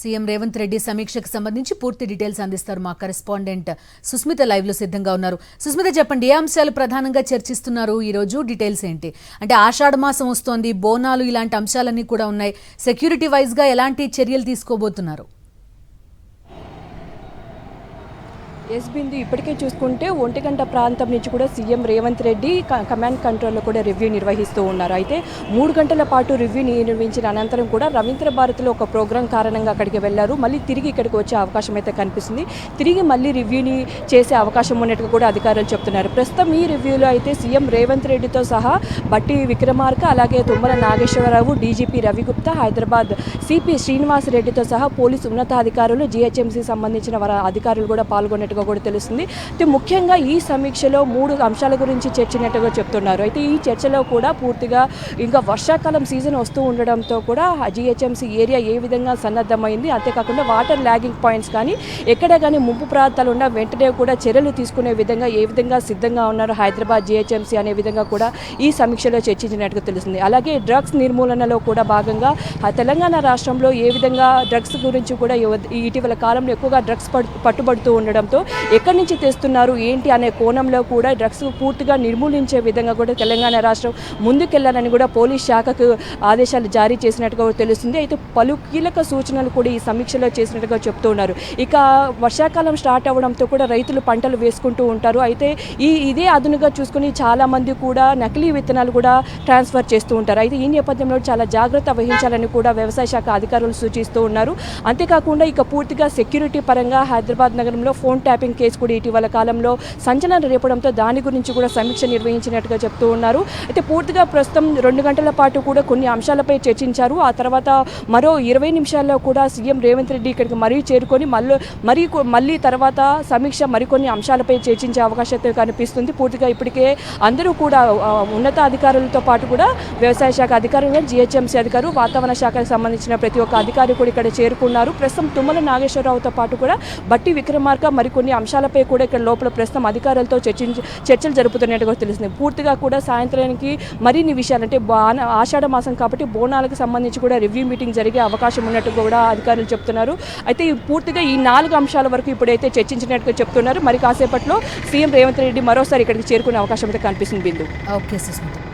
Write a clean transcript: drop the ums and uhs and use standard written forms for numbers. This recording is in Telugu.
సీఎం రేవంత్ రెడ్డి సమీక్షకు సంబంధించి పూర్తి డీటెయిల్స్ అందిస్తారు మా కరెస్పాండెంట్ సుస్మిత లైవ్ లో సిద్ధంగా ఉన్నారు. సుస్మిత చెప్పండి, ఏ అంశాలు ప్రధానంగా చర్చిస్తున్నారు ఈ రోజు? డీటెయిల్స్ ఏంటి? అంటే ఆషాఢ మాసం వస్తోంది, బోనాలు ఇలాంటి అంశాలన్నీ కూడా ఉన్నాయి. సెక్యూరిటీ వైజ్ గా ఎలాంటి చర్యలు తీసుకోబోతున్నారు? ఎస్ బిందు, ఇప్పటికే చూసుకుంటే 1 గంట ప్రాంతం నుంచి కూడా సీఎం రేవంత్ రెడ్డి కమాండ్ కంట్రోల్లో కూడా రివ్యూ నిర్వహిస్తూ ఉన్నారు. అయితే 3 గంటల పాటు రివ్యూ నిర్వహించిన అనంతరం కూడా రవీంద్ర భారతిలో ఒక ప్రోగ్రాం కారణంగా అక్కడికి వెళ్లారు. మళ్ళీ తిరిగి ఇక్కడికి వచ్చే అవకాశం అయితే కనిపిస్తుంది. తిరిగి మళ్ళీ రివ్యూని చేసే అవకాశం ఉన్నట్టుగా కూడా అధికారులు చెప్తున్నారు. ప్రస్తుతం ఈ రివ్యూలో అయితే సీఎం రేవంత్ రెడ్డితో సహా బట్టి విక్రమార్క, అలాగే తుమ్మల నాగేశ్వరరావు, డీజీపీ రవిగుప్తా, హైదరాబాద్ సిపి శ్రీనివాస్ రెడ్డితో సహా పోలీసు ఉన్నతాధికారులు, జీహెచ్ఎంసీ సంబంధించిన అధికారులు కూడా పాల్గొన్నట్టుగా కూడా తెలుస్తుంది. అయితే ముఖ్యంగా ఈ సమీక్షలో 3 అంశాల గురించి చర్చించినట్టుగా చెప్తున్నారు. అయితే ఈ చర్చలో కూడా పూర్తిగా ఇంకా వర్షాకాలం సీజన్ వస్తూ ఉండడంతో కూడా జీహెచ్ఎంసీ ఏరియా ఏ విధంగా సన్నద్ధమైంది, అంతేకాకుండా వాటర్ ల్యాగింగ్ పాయింట్స్ కానీ ఎక్కడ కానీ ముంపు ప్రాంతాలు ఉన్న వెంటనే కూడా చర్యలు తీసుకునే విధంగా ఏ విధంగా సిద్ధంగా ఉన్నారు హైదరాబాద్ జీహెచ్ఎంసీ అనే విధంగా కూడా ఈ సమీక్షలో చర్చించినట్టుగా తెలుస్తుంది. అలాగే డ్రగ్స్ నిర్మూలనలో కూడా భాగంగా తెలంగాణ రాష్ట్రంలో ఏ విధంగా డ్రగ్స్ గురించి కూడా ఇటీవల కాలంలో ఎక్కువగా డ్రగ్స్ పట్టుబడుతూ ఉండడంతో ఎక్కడి నుంచి తెస్తున్నారు ఏంటి అనే కోణంలో కూడా డ్రగ్స్ పూర్తిగా నిర్మూలించే విధంగా కూడా తెలంగాణ రాష్ట్రం ముందుకెళ్లాలని కూడా పోలీస్ శాఖకు ఆదేశాలు జారీ చేసినట్టుగా తెలుస్తుంది. అయితే పలు కీలక సూచనలు కూడా ఈ సమీక్షలో చేసినట్టుగా చెప్తున్నారు. ఇక వర్షాకాలం స్టార్ట్ అవ్వడంతో కూడా రైతులు పంటలు వేసుకుంటూ ఉంటారు. అయితే ఇదే అదునుగా చూసుకుని చాలామంది కూడా నకిలీ విత్తనాలు కూడా ట్రాన్స్ఫర్ చేస్తూ ఉంటారు. అయితే ఈ నేపథ్యంలో చాలా జాగ్రత్త వహించాలని కూడా వ్యవసాయ శాఖ అధికారులు సూచిస్తూ ఉన్నారు. అంతేకాకుండా ఇక పూర్తిగా సెక్యూరిటీ పరంగా హైదరాబాద్ నగరంలో ఫోన్ ట్యాపింగ్ కేసు కూడా ఇటీవల కాలంలో సంచలనం రేపడంతో దాని గురించి కూడా సమీక్ష నిర్వహించినట్టుగా చెప్తూ ఉన్నారు. అయితే పూర్తిగా ప్రస్తుతం 2 గంటల పాటు కూడా కొన్ని అంశాలపై చర్చించారు. ఆ తర్వాత మరో 20 నిమిషాల్లో కూడా సీఎం రేవంత్ రెడ్డి ఇక్కడికి మరీ చేరుకొని మళ్ళీ తర్వాత సమీక్ష మరికొన్ని అంశాలపై చర్చించే అవకాశం కనిపిస్తుంది. పూర్తిగా ఇప్పటికే అందరూ కూడా ఉన్నత అధికారులతో పాటు కూడా వ్యవసాయ శాఖ అధికారులు, జీహెచ్ఎంసీ అధికారులు, వాతావరణ శాఖకు సంబంధించిన ప్రతి ఒక్క అధికారి కూడా ఇక్కడ చేరుకున్నారు. ప్రస్తుతం తుమ్మల నాగేశ్వరరావుతో పాటు కూడా బట్టి విక్రమార్క మరికొన్ని అంశాలపై కూడా ఇక్కడ లోపల ప్రస్తుతం అధికారులతో చర్చలు జరుపుతున్నట్టుగా తెలుస్తుంది. పూర్తిగా కూడా సాయంత్రానికి మరిన్ని విషయాలు, అంటే ఆషాఢ మాసం కాబట్టి బోనాలకు సంబంధించి కూడా రివ్యూ మీటింగ్ జరిగే అవకాశం ఉన్నట్టు కూడా అధికారులు చెప్తున్నారు. అయితే పూర్తిగా ఈ 4 అంశాల వరకు ఇప్పుడైతే చర్చించినట్టుగా చెప్తున్నారు. మరి కాసేపట్లో సీఎం రేవంత్ రెడ్డి మరోసారి ఇక్కడికి చేరుకునే అవకాశం అయితే కనిపిస్తుంది. బిందు. ఓకే సుస్మిత.